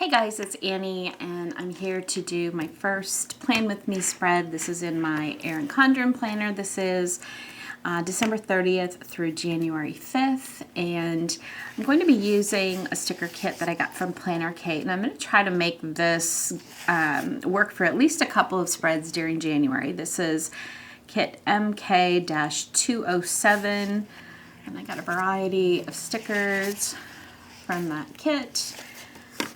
Hey guys, it's Annie, and I'm here to do my first Plan With Me spread. This is in my Erin Condren planner. This is December 30th through January 5th, and I'm going to be using a sticker kit that I got from Planner Kate, and I'm going to try to make this work for at least a couple of spreads during January. This is kit MK-207, and I got a variety of stickers from that kit.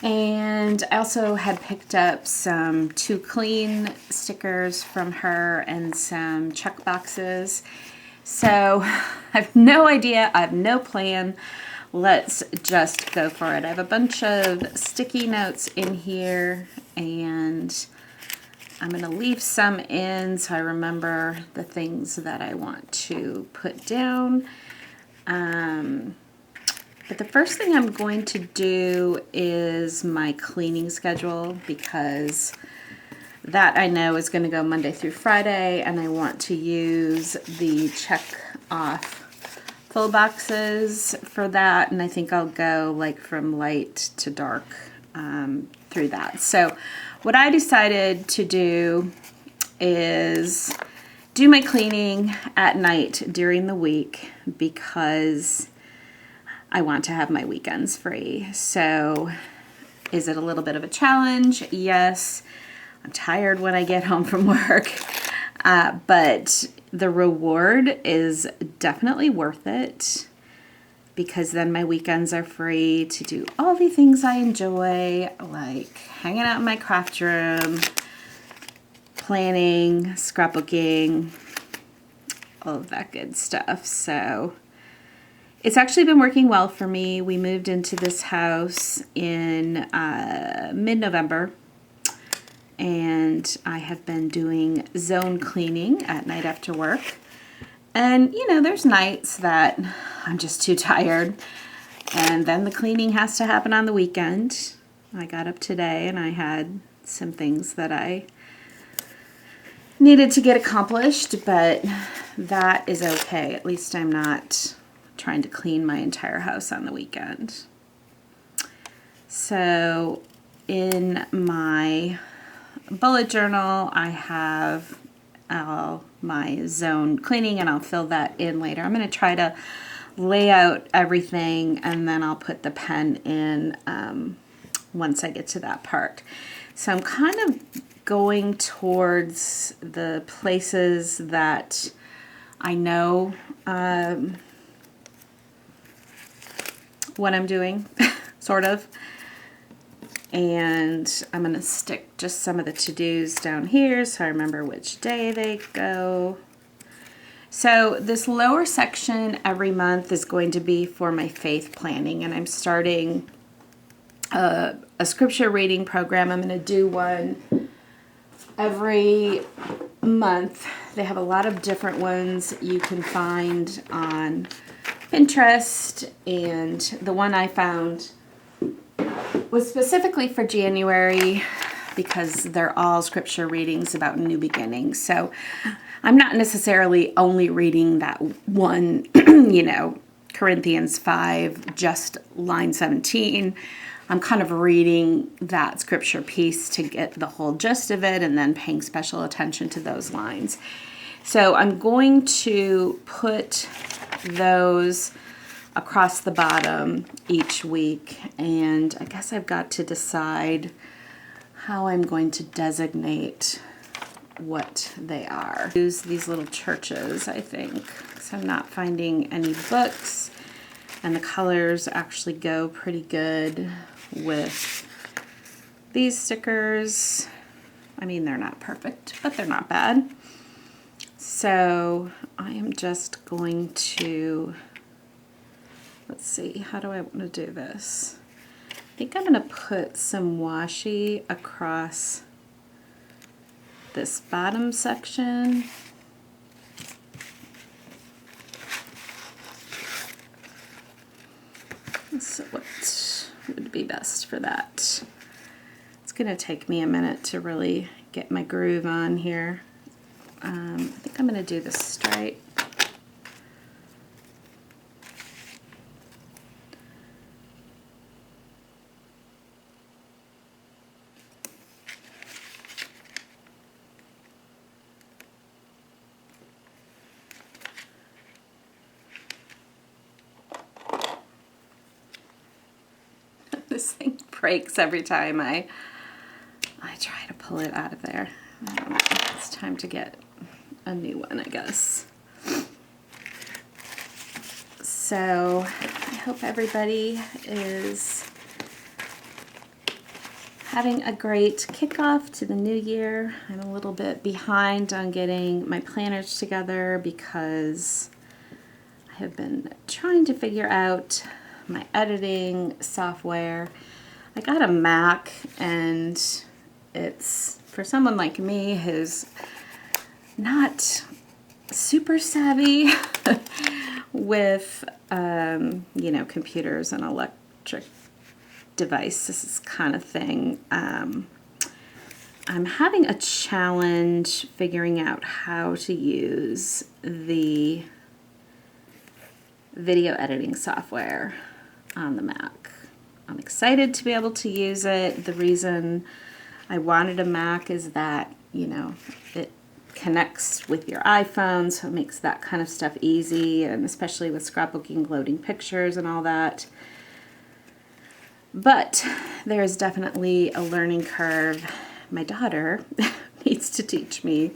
And I also had picked up some To Clean stickers from her and some check boxes. So I have no idea, I have no plan. Let's just go for it. I have a bunch of sticky notes in here, and I'm going to leave some in so I remember the things that I want to put down. But the first thing I'm going to do is my cleaning schedule, because that I know is going to go Monday through Friday, and I want to use the check off full boxes for that, and I think I'll go like from light to dark through that. So what I decided to do is do my cleaning at night during the week, because I want to have my weekends free. So is it a little bit of a challenge? Yes. I'm tired when I get home from work, but the reward is definitely worth it, because then my weekends are free to do all the things I enjoy, like hanging out in my craft room, planning, scrapbooking, all of that good stuff. So it's actually been working well for me. We moved into this house in mid-November, and I have been doing zone cleaning at night after work. And, you know, there's nights that I'm just too tired, and then the cleaning has to happen on the weekend. I got up today and I had some things that I needed to get accomplished, but that is okay. At least I'm not trying to clean my entire house on the weekend. So in my bullet journal, I have my zone cleaning, and I'll fill that in later. I'm going to try to lay out everything, and then I'll put the pen in once I get to that part. So I'm kind of going towards the places that I know what I'm doing, sort of. And I'm going to stick just some of the to-dos down here so I remember which day they go. So this lower section every month is going to be for my faith planning, and I'm starting a scripture reading program. I'm going to do one every month. They have a lot of different ones you can find on Pinterest, and the one I found was specifically for January, because they're all scripture readings about new beginnings. So I'm not necessarily only reading that one, you know, Corinthians 5, just line 17. I'm kind of reading that scripture piece to get the whole gist of it, and then paying special attention to those lines. So I'm going to put those across the bottom each week, and I guess I've got to decide how I'm going to designate what they are. Use these little churches, I think, because I'm not finding any books, and the colors actually go pretty good with these stickers. I mean, they're not perfect, but they're not bad. So I am just going to, let's see, how do I want to do this? I think I'm going to put some washi across this bottom section. So what would be best for that? It's going to take me a minute to really get my groove on here. I think I'm going to do the stripe. This thing breaks every time I try to pull it out of there. I don't know. It's time to get a new one, I guess. So I hope everybody is having a great kickoff to the new year. I'm a little bit behind on getting my planners together because I have been trying to figure out my editing software. I got a Mac, and it's for someone like me who's not super savvy with, you know, computers and electric devices kind of thing. I'm having a challenge figuring out how to use the video editing software on the Mac. I'm excited to be able to use it. The reason I wanted a Mac is that, you know, it connects with your iPhone, so it makes that kind of stuff easy, and especially with scrapbooking, loading pictures and all that. But there is definitely a learning curve. My daughter needs to teach me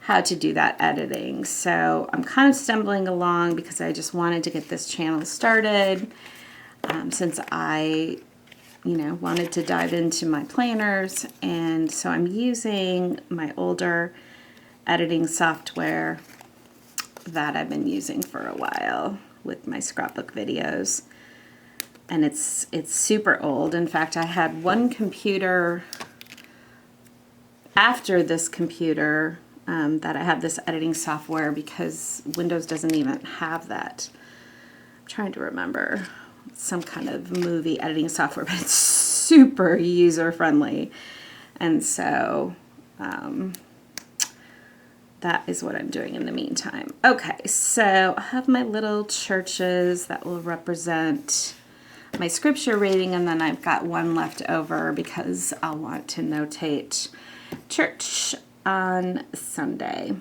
how to do that editing. So I'm kind of stumbling along because I just wanted to get this channel started since I, you know, wanted to dive into my planners. And so I'm using my older editing software that I've been using for a while with my scrapbook videos. And it's super old. In fact, I had one computer after this computer that I have this editing software because Windows doesn't even have that. I'm trying to remember some kind of movie editing software, but it's super user friendly. And so that is what I'm doing in the meantime. Okay, so I have my little churches that will represent my scripture reading, and then I've got one left over because I'll want to notate church on Sunday.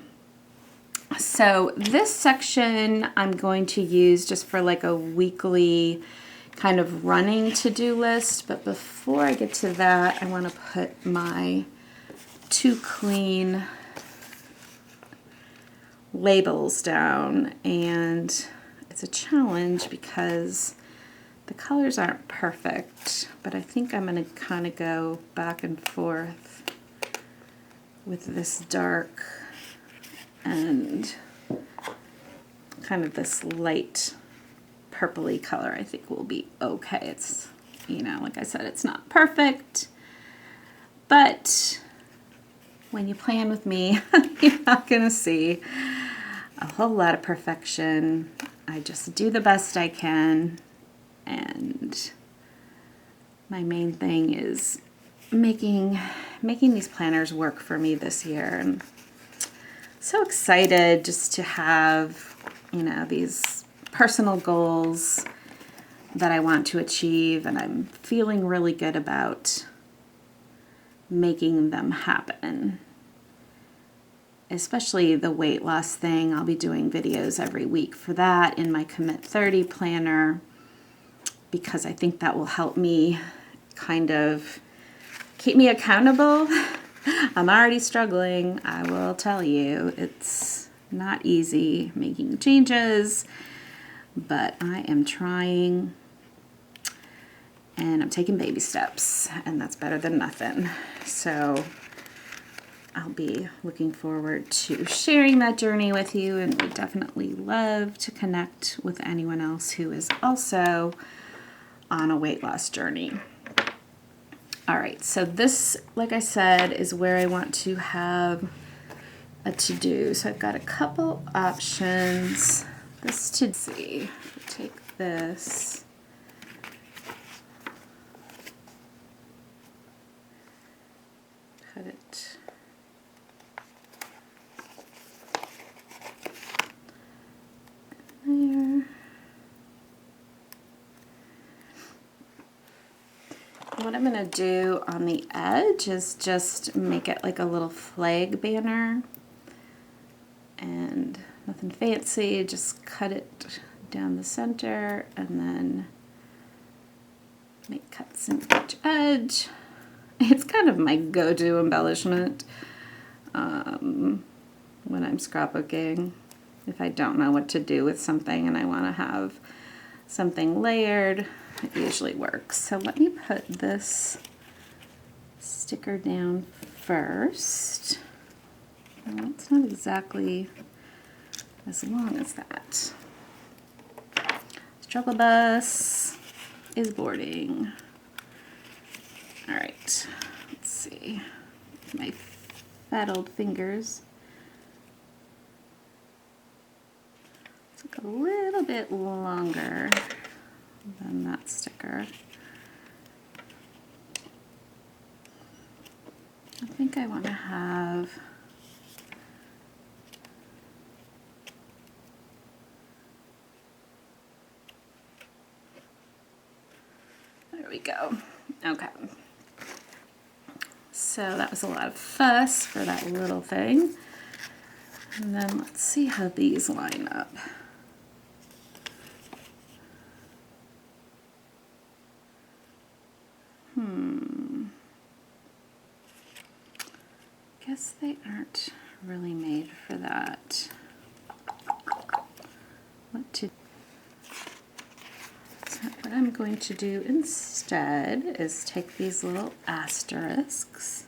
So this section I'm going to use just for like a weekly kind of running to-do list, but before I get to that, I want to put my two clean labels down, and it's a challenge because the colors aren't perfect, but I think I'm going to kind of go back and forth with this dark and kind of this light purpley color. I think will be okay. It's, you know, like I said, it's not perfect, but when you plan with me, you're not going to see a whole lot of perfection. I just do the best I can, and my main thing is making these planners work for me this year. And so excited just to have, you know, these personal goals that I want to achieve, and I'm feeling really good about making them happen. Especially the weight loss thing. I'll be doing videos every week for that in my Commit 30 planner, because I think that will help me kind of keep me accountable. I'm already struggling, I will tell you. It's not easy making changes, but I am trying, and I'm taking baby steps, and that's better than nothing. So I'll be looking forward to sharing that journey with you, and would definitely love to connect with anyone else who is also on a weight loss journey. All right, so this, like I said, is where I want to have a to-do. So I've got a couple options. This to see, take this. Cut it. There. What I'm going to do on the edge is just make it like a little flag banner, and nothing fancy, just cut it down the center and then Make cuts in each edge. It's kind of my go-to embellishment when I'm scrapbooking. If I don't know what to do with something and I want to have something layered, it usually works. So let me put this sticker down first. Well, it's not exactly as long as that. Struggle bus is boarding. All right, let's see. My fat old fingers. Took a little bit longer than that sticker. I think I want to have there we go. Okay. So that was a lot of fuss for that little thing. And then let's see how these line up. Guess they aren't really made for that. So what I'm going to do instead is take these little asterisks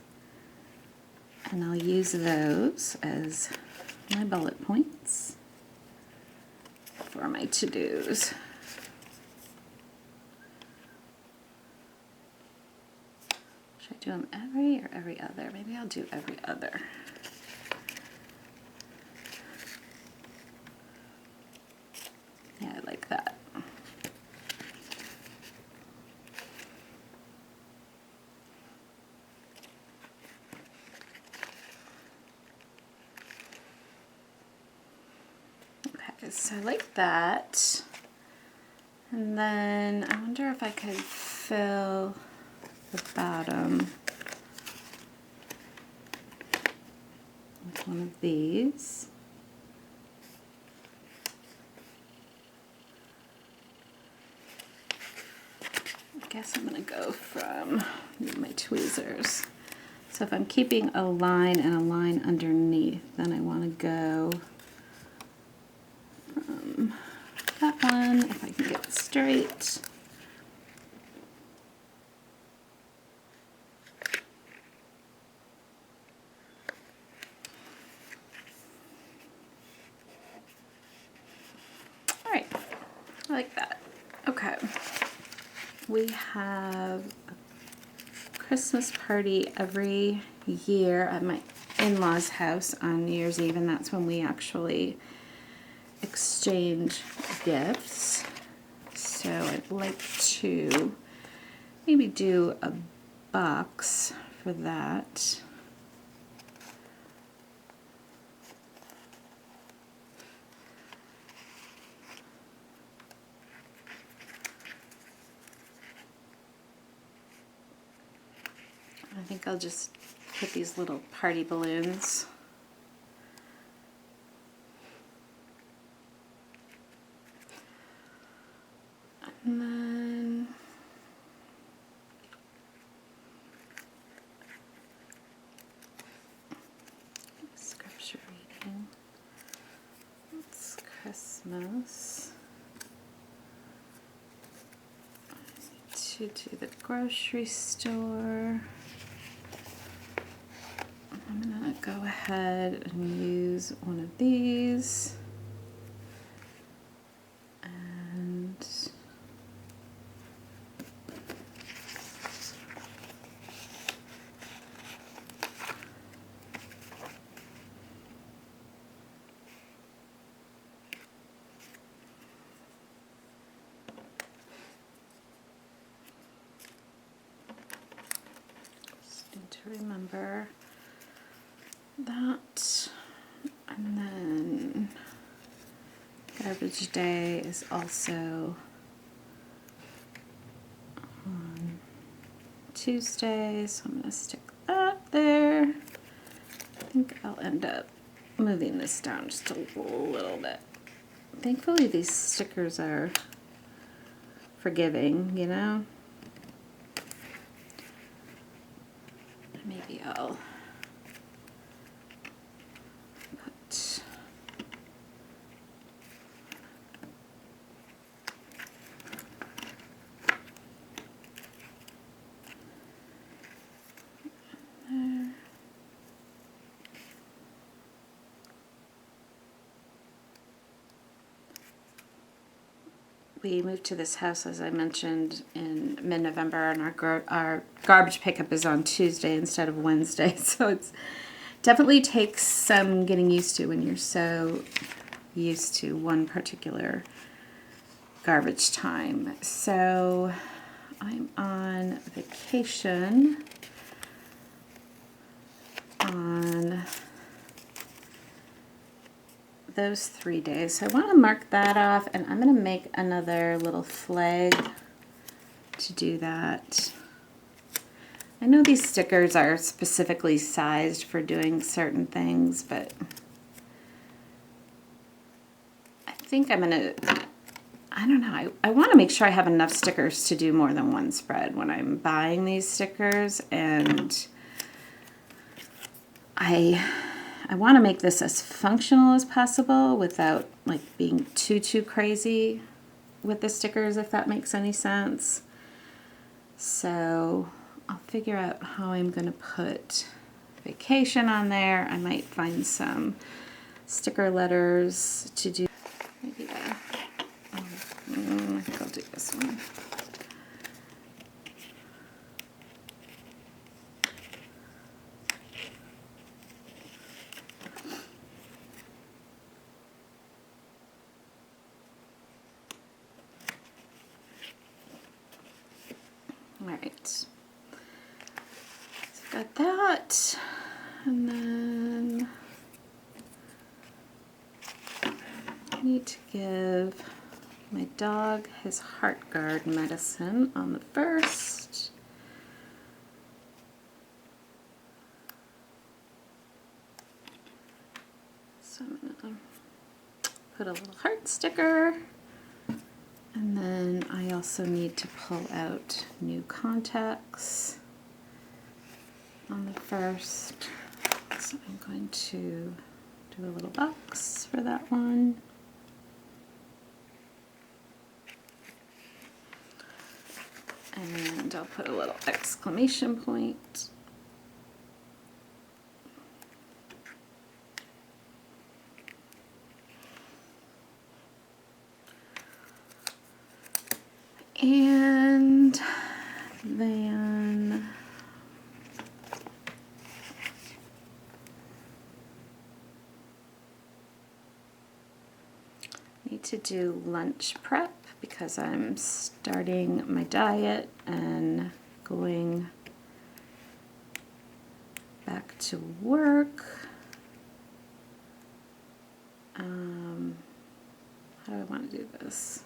and I'll use those as my bullet points for my to-dos. Should I do them every or every other? Maybe I'll do every other. Yeah, I like that. Okay, so I like that. And then I wonder if I could fill the bottom with one of these. I guess I'm going to go from my tweezers. So if I'm keeping a line and a line underneath, then I want to go from that one, if I can get it straight. All right, I like that. Okay. We have a Christmas party every year at my in-laws' house on New Year's Eve, and that's when we actually exchange gifts. So I'd like to maybe do a box for that. I think I'll just put these little party balloons. And then scripture reading. It's Christmas. I need to do the grocery store. I'm gonna go ahead and use one of these. And just need to remember that. And then garbage day is also on Tuesday, so I'm going to stick that there. I think I'll end up moving this down just a little bit. Thankfully these stickers are forgiving, you know? I'll put there. We moved to this house, as I mentioned, in mid-November, and our garbage pickup is on Tuesday instead of Wednesday. So it's definitely takes some getting used to when you're so used to one particular garbage time. So I'm on vacation on those 3 days. So I want to mark that off, and I'm going to make another little flag to do that. I know these stickers are specifically sized for doing certain things, but I think I'm going to, I don't know, I want to make sure I have enough stickers to do more than one spread when I'm buying these stickers, and I want to make this as functional as possible without like being too crazy with the stickers, if that makes any sense. So I'll figure out how I'm going to put vacation on there. I might find some sticker letters to do. Maybe I think I'll do this one. All right, so got that, and then I need to give my dog his HeartGuard medicine on the 1st. So I'm gonna put a little heart sticker. And then I also need to pull out new contacts on the 1st. So I'm going to do a little box for that one. And I'll put a little exclamation point. And then I need to do lunch prep because I'm starting my diet and going back to work. How do I want to do this?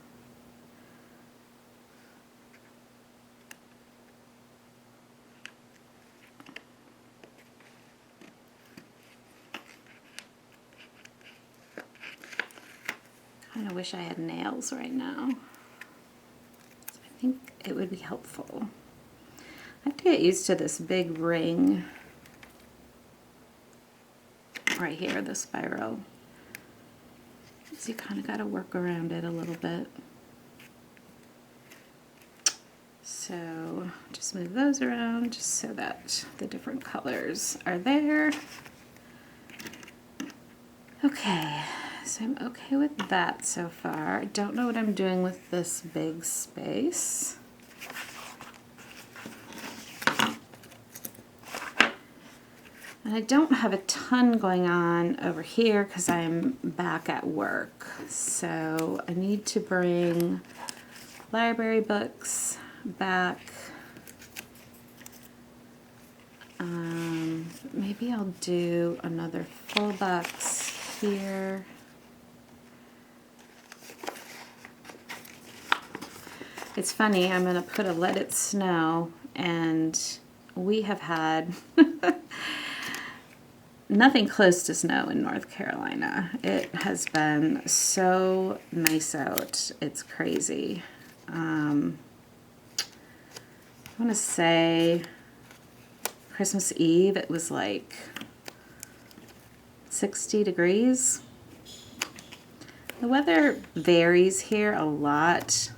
I wish I had nails right now. So I think it would be helpful. I have to get used to this big ring right here, the spiral. So you kind of got to work around it a little bit. So just move those around just so that the different colors are there. Okay. So I'm okay with that so far. I don't know what I'm doing with this big space. And I don't have a ton going on over here because I'm back at work. So I need to bring library books back. Maybe I'll do another full box here. It's funny, I'm going to put a Let It Snow, and we have had nothing close to snow in North Carolina. It has been so nice out. It's crazy. I want to say Christmas Eve, it was like 60 degrees. The weather varies here a lot,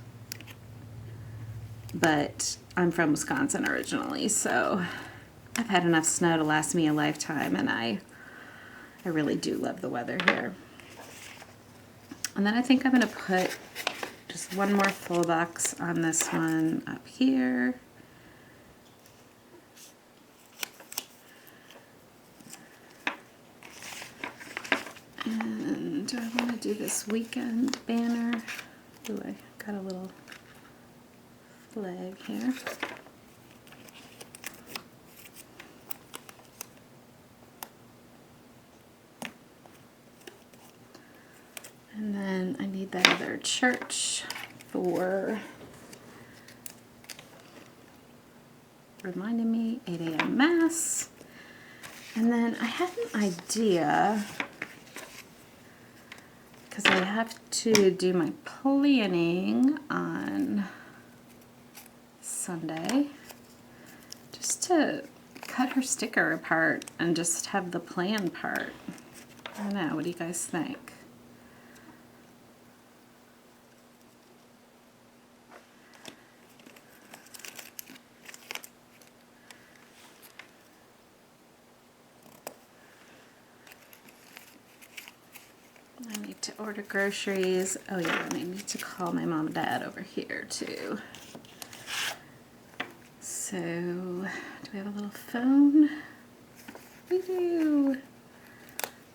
but I'm from Wisconsin originally, so I've had enough snow to last me a lifetime, and I really do love the weather here. And then I think I'm going to put just one more full box on this one up here. And do I want to do this weekend banner? Ooh, I got a little flag here. And then I need that other church for reminding me 8 a.m. Mass. And then I had an idea, because I have to do my planning on Sunday, just to cut her sticker apart and just have the plan part. I don't know, what do you guys think? I need to order groceries. Oh yeah, and I need to call my mom and dad over here too. So, do we have a little phone? We do.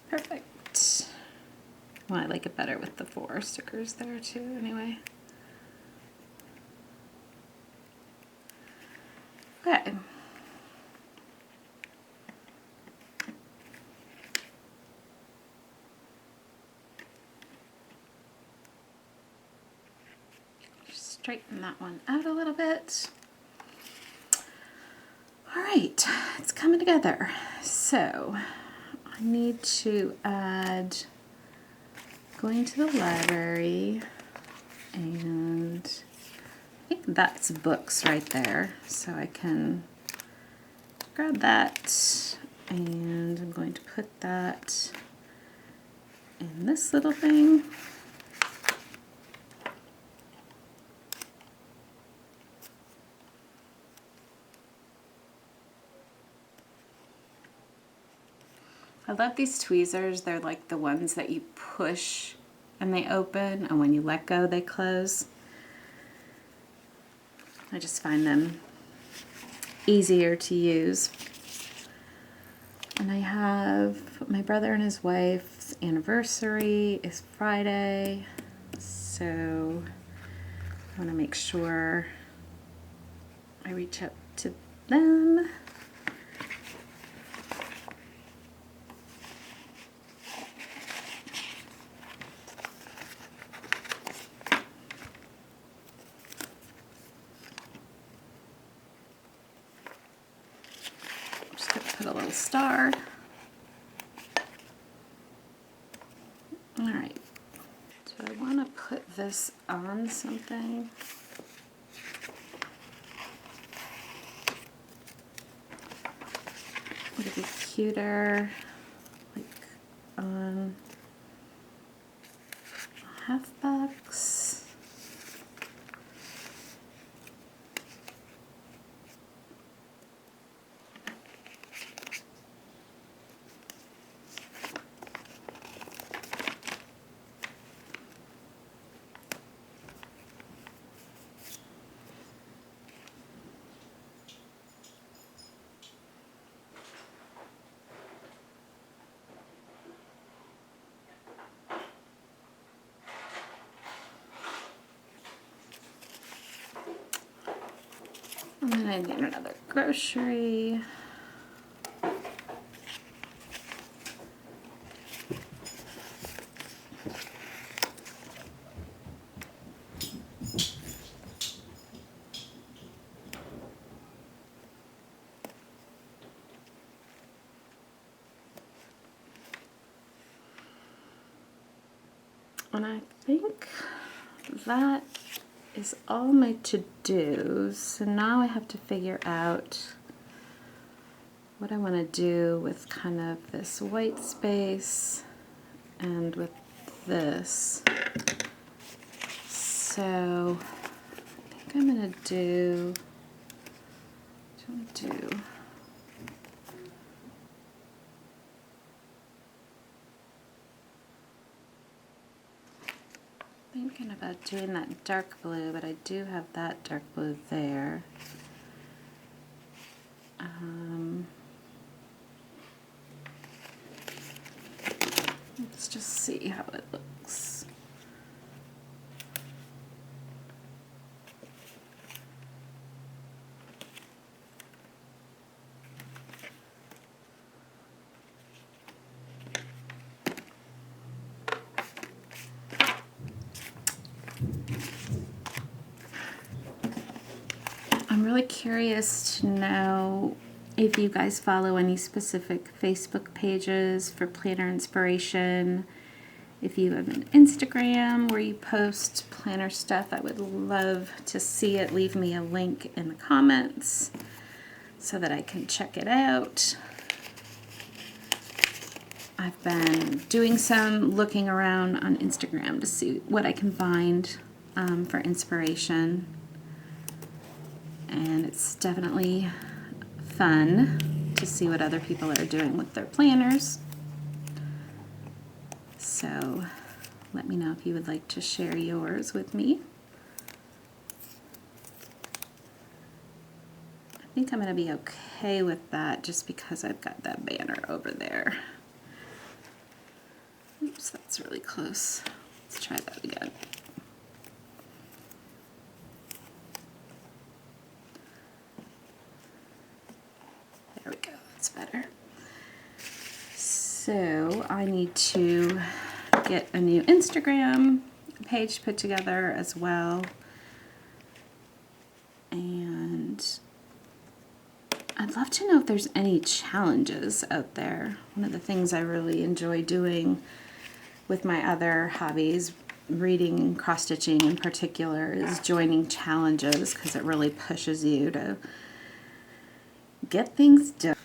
Perfect. Well, I like it better with the 4 stickers there too, anyway. Okay. Straighten that one out a little bit. All right, it's coming together. So I need to add going to the library, and I think that's books right there. So I can grab that, and I'm going to put that in this little thing. I love these tweezers. They're like the ones that you push and they open, and when you let go, they close. I just find them easier to use. And I have my brother and his wife's anniversary is Friday, so I want to make sure I reach out to them. Put a little star. All right. Do I want to put this on something? Would it be cuter, like on a half box? And then I need another grocery. And I think that is all my to-dos. So now I have to figure out what I want to do with kind of this white space and with this. So I think I'm going to do, thinking about doing that dark blue, but I do have that dark blue there. Let's just see how it looks. I'm really curious to know if you guys follow any specific Facebook pages for planner inspiration. If you have an Instagram where you post planner stuff, I would love to see it. Leave me a link in the comments so that I can check it out. I've been doing some looking around on Instagram to see what I can find for inspiration. And it's definitely fun to see what other people are doing with their planners. So let me know if you would like to share yours with me. I think I'm going to be okay with that just because I've got that banner over there. Oops, that's really close. Let's try that again. There we go, that's better. So I need to get a new Instagram page put together as well. And I'd love to know if there's any challenges out there. One of the things I really enjoy doing with my other hobbies, reading and cross-stitching in particular, is joining challenges because it really pushes you to get things done.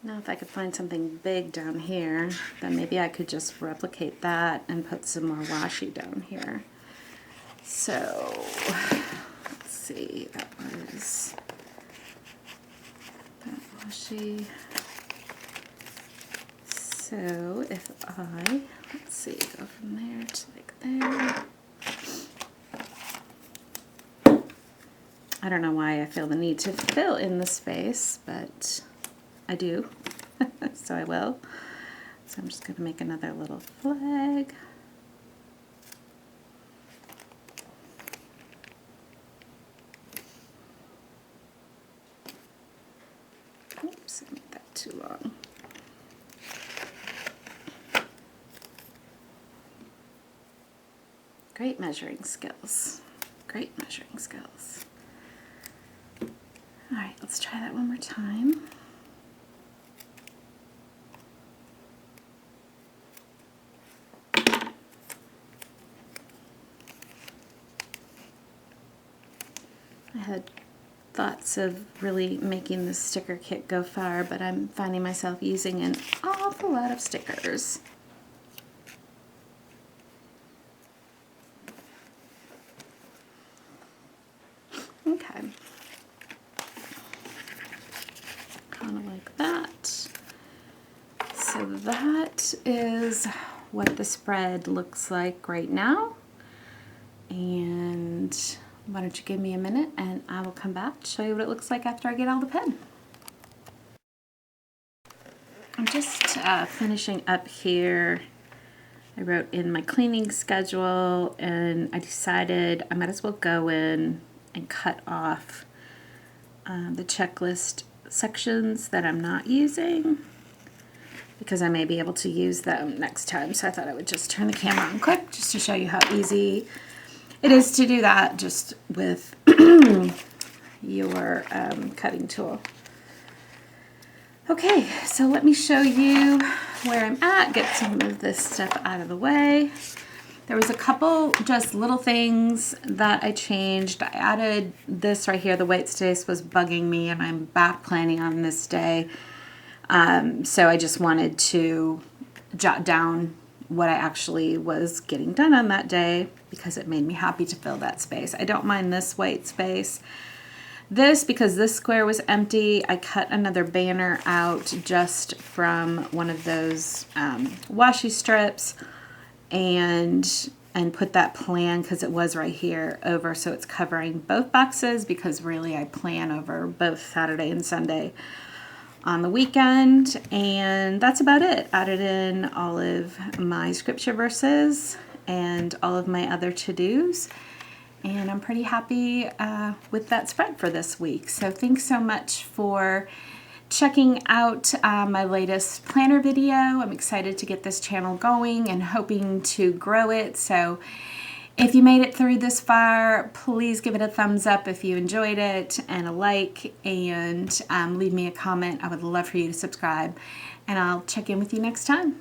Now if I could find something big down here, then maybe I could just replicate that and put some more washi down here. So, let's see, that was that washi. So if I, let's see, go from there to like there. I don't know why I feel the need to fill in the space, but I do, so I will. So I'm just going to make another little flag. Oops, I made that too long. Great measuring skills. Great measuring skills. All right, let's try that one more time. I had thoughts of really making this sticker kit go far, but I'm finding myself using an awful lot of stickers. Okay. Kind of like that. So that is what the spread looks like right now. And why don't you give me a minute and I will come back to show you what it looks like after I get all the pen. I'm just finishing up here. I wrote in my cleaning schedule and I decided I might as well go in and cut off the checklist sections that I'm not using because I may be able to use them next time. So I thought I would just turn the camera on quick just to show you how easy it is to do that just with your cutting tool. Okay, so let me show you where I'm at, get some of this stuff out of the way. There was a couple just little things that I changed. I added this right here. The white space was bugging me, and I'm back planning on this day. So I just wanted to jot down what I actually was getting done on that day because it made me happy to fill that space. I don't mind this white space. This, because this square was empty, I cut another banner out just from one of those washi strips and put that plan, because it was right here, over, so it's covering both boxes, because really I plan over both Saturday and Sunday on the weekend. And that's about it. Added in all of my scripture verses and all of my other to-dos. And I'm pretty happy with that spread for this week. So thanks so much for checking out my latest planner video. I'm excited to get this channel going and hoping to grow it. So if you made it through this far, please give it a thumbs up if you enjoyed it, and a like, and leave me a comment. I would love for you to subscribe, and I'll check in with you next time.